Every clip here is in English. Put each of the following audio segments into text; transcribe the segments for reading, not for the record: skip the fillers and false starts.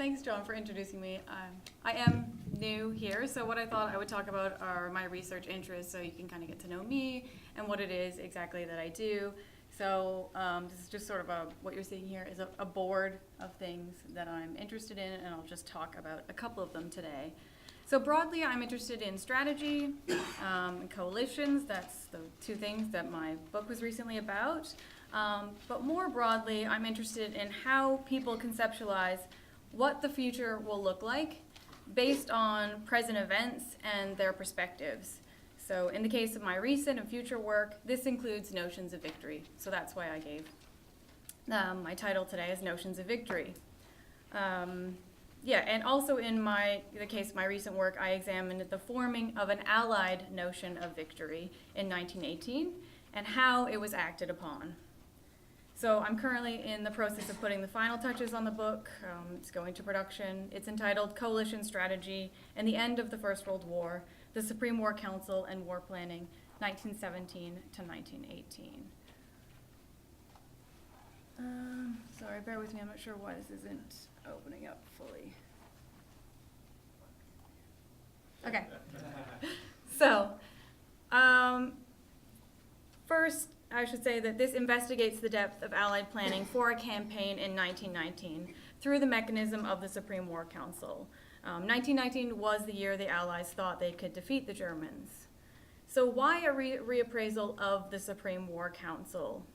thanks, John, for introducing me. I am new here, so what I thought I would talk about are my research interests, so you can kind of get to know me and what it is exactly that I do. So this is just sort of what you're seeing here is a board of things that I'm interested in, and I'll just talk about a couple of them today. So broadly, I'm interested in strategy and coalitions. That's the two things that my book was recently about. But more broadly, I'm interested in how people conceptualize what the future will look like based on present events and their perspectives. So in the case of my recent and future work, this includes notions of victory. So that's why I gave my title today is Notions of Victory. And also in the case of my recent work, I examined the forming of an allied notion of victory in 1918 and how it was acted upon. So I'm currently in the process of putting the final touches on the book. It's going to production. It's entitled Coalition Strategy and the End of the First World War, the Supreme War Council and War Planning, 1917 to 1918. Sorry, bear with me. I'm not sure why this isn't opening up fully. Okay. So, first, I should say that this investigates the depth of Allied planning for a campaign in 1919 through the mechanism of the Supreme War Council. 1919 was the year the Allies thought they could defeat the Germans. So why a reappraisal of the Supreme War Council?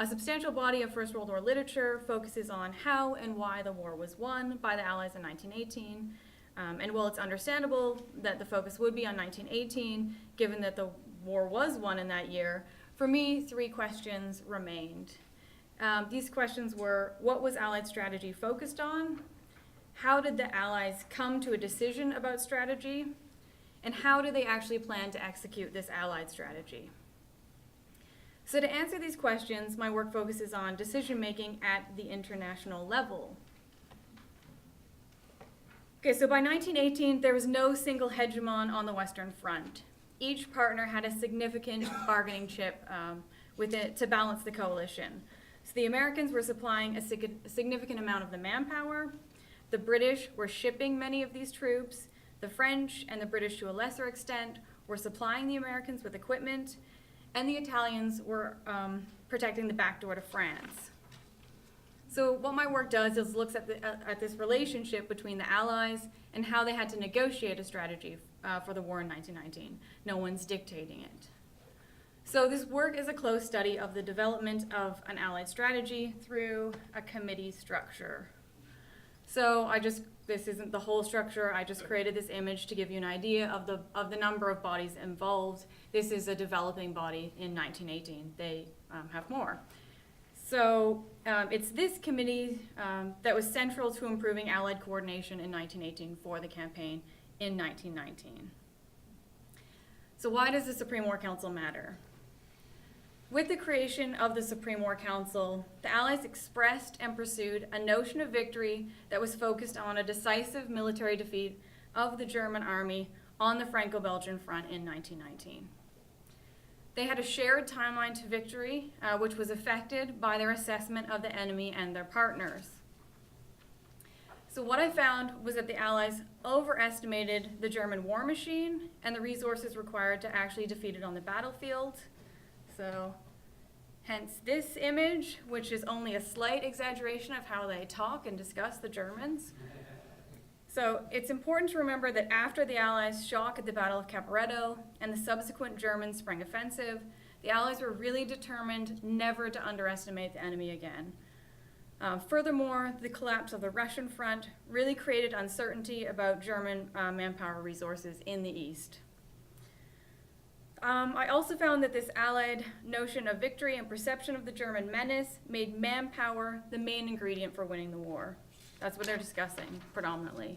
A substantial body of First World War literature focuses on how and why the war was won by the Allies in 1918. And while it's understandable that the focus would be on 1918, given that the war was won in that year, for me, three questions remained. These questions were, what was Allied strategy focused on? How did the Allies come to a decision about strategy? And how do they actually plan to execute this Allied strategy? So to answer these questions, my work focuses on decision-making at the international level. Okay, so by 1918, there was no single hegemon on the Western Front. Each partner had a significant bargaining chip with it to balance the coalition. So the Americans were supplying a significant amount of the manpower. The British were shipping many of these troops. The French and the British, to a lesser extent, were supplying the Americans with equipment. And the Italians were protecting the back door to France. So what my work does is looks at this relationship between the Allies and how they had to negotiate a strategy for the war in 1919. No one's dictating it. So this work is a close study of the development of an Allied strategy through a committee structure. So this isn't the whole structure. I just created this image to give you an idea of the number of bodies involved. This is a developing body in 1918. They have more. So it's this committee that was central to improving Allied coordination in 1918 for the campaign in 1919. So why does the Supreme War Council matter? With the creation of the Supreme War Council, the Allies expressed and pursued a notion of victory that was focused on a decisive military defeat of the German army on the Franco-Belgian front in 1919. They had a shared timeline to victory, which was affected by their assessment of the enemy and their partners. So what I found was that the Allies overestimated the German war machine and the resources required to actually defeat it on the battlefield. So hence this image, which is only a slight exaggeration of how they talk and discuss the Germans. So it's important to remember that after the Allies' shock at the Battle of Caporetto and the subsequent German spring offensive, the Allies were really determined never to underestimate the enemy again. Furthermore, the collapse of the Russian front really created uncertainty about German manpower resources in the East. I also found that this Allied notion of victory and perception of the German menace made manpower the main ingredient for winning the war. That's what they're discussing predominantly.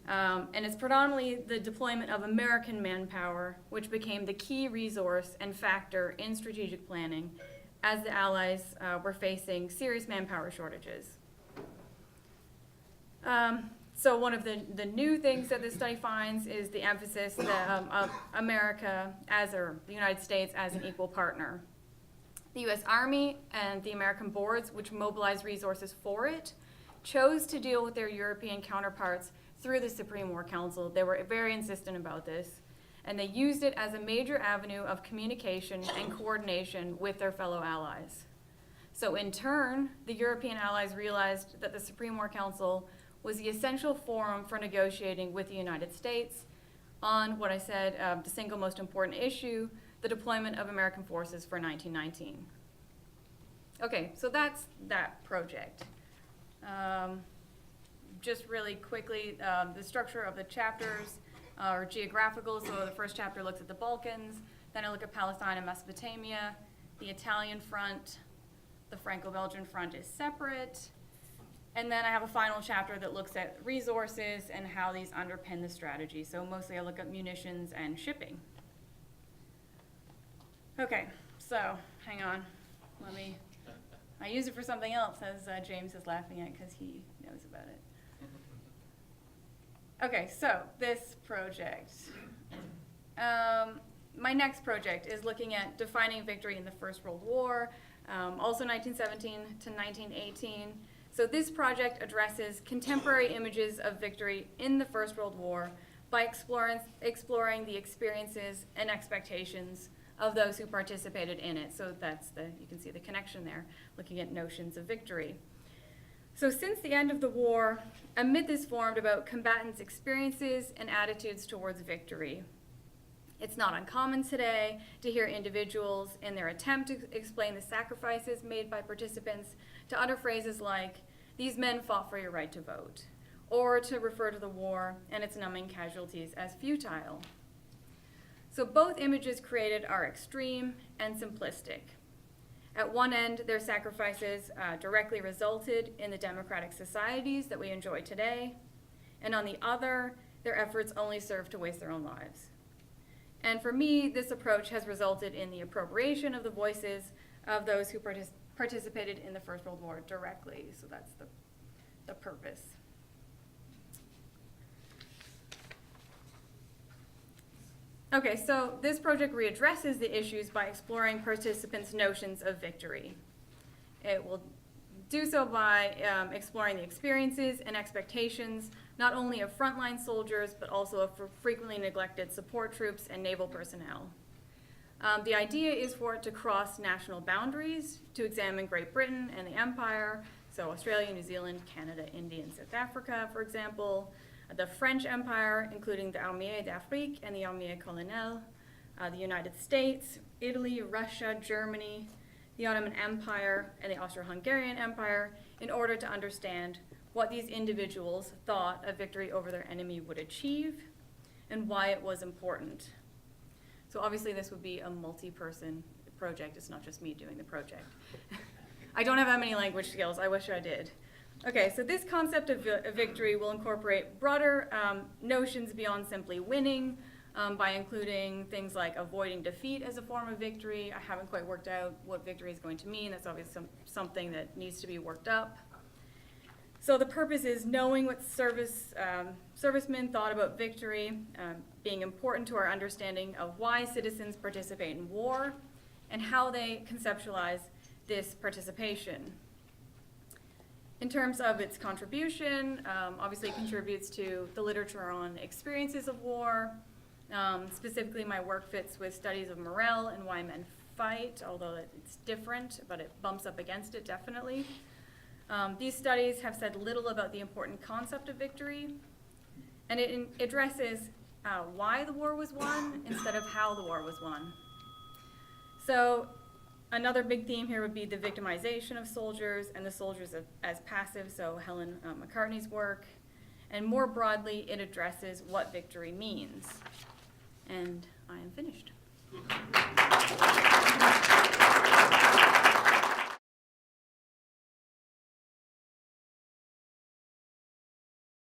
And it's predominantly the deployment of American manpower, which became the key resource and factor in strategic planning as the Allies were facing serious manpower shortages. So one of the new things that this study finds is the emphasis of America the United States as an equal partner. The U.S. Army and the American boards, which mobilized resources for it, chose to deal with their European counterparts through the Supreme War Council. They were very insistent about this, and they used it as a major avenue of communication and coordination with their fellow allies. So in turn, the European allies realized that the Supreme War Council was the essential forum for negotiating with the United States on what I said, the single most important issue, the deployment of American forces for 1919. Okay, so that's that project. Just really quickly, the structure of the chapters are geographical. So the first chapter looks at the Balkans, then I look at Palestine and Mesopotamia, the Italian front, the Franco-Belgian front is separate, and then I have a final chapter that looks at resources and how these underpin the strategy. So mostly I look at munitions and shipping. Okay, so hang on, I use it for something else, as James is laughing at because he knows about it. Okay, so this project. My next project is looking at defining victory in the First World War, also 1917 to 1918. So this project addresses contemporary images of victory in the First World War by exploring the experiences and expectations of those who participated in it. So that's you can see the connection there, looking at notions of victory. So since the end of the war, a myth is formed about combatants' experiences and attitudes towards victory. It's not uncommon today to hear individuals in their attempt to explain the sacrifices made by participants to utter phrases like, "These men fought for your right to vote," or to refer to the war and its numbing casualties as futile. So both images created are extreme and simplistic. At one end, their sacrifices directly resulted in the democratic societies that we enjoy today, and on the other, their efforts only served to waste their own lives. And for me, this approach has resulted in the appropriation of the voices of those who participated in the First World War directly. So that's the purpose. Okay, so this project readdresses the issues by exploring participants' notions of victory. It will do so by exploring the experiences and expectations, not only of frontline soldiers, but also of frequently neglected support troops and naval personnel. The idea is for it to cross national boundaries, to examine Great Britain and the Empire, so Australia, New Zealand, Canada, India, and South Africa, for example, the French Empire, including the Armée d'Afrique and the Armée Coloniale, the United States, Italy, Russia, Germany, the Ottoman Empire, and the Austro-Hungarian Empire, in order to understand what these individuals thought a victory over their enemy would achieve and why it was important. So obviously this would be a multi-person project. It's not just me doing the project. I don't have that many language skills. I wish I did. Okay, so this concept of victory will incorporate broader notions beyond simply winning, by including things like avoiding defeat as a form of victory. I haven't quite worked out what victory is going to mean. That's obviously something that needs to be worked up. So the purpose is knowing what servicemen thought about victory, being important to our understanding of why citizens participate in war, and how they conceptualize this participation. In terms of its contribution, obviously it contributes to the literature on experiences of war. Specifically, my work fits with studies of morale and why men fight, although it's different, but it bumps up against it definitely. These studies have said little about the important concept of victory, and it addresses why the war was won instead of how the war was won. So another big theme here would be the victimization of soldiers and the soldiers as passive, so Helen McCartney's work. And more broadly, it addresses what victory means. And I am finished.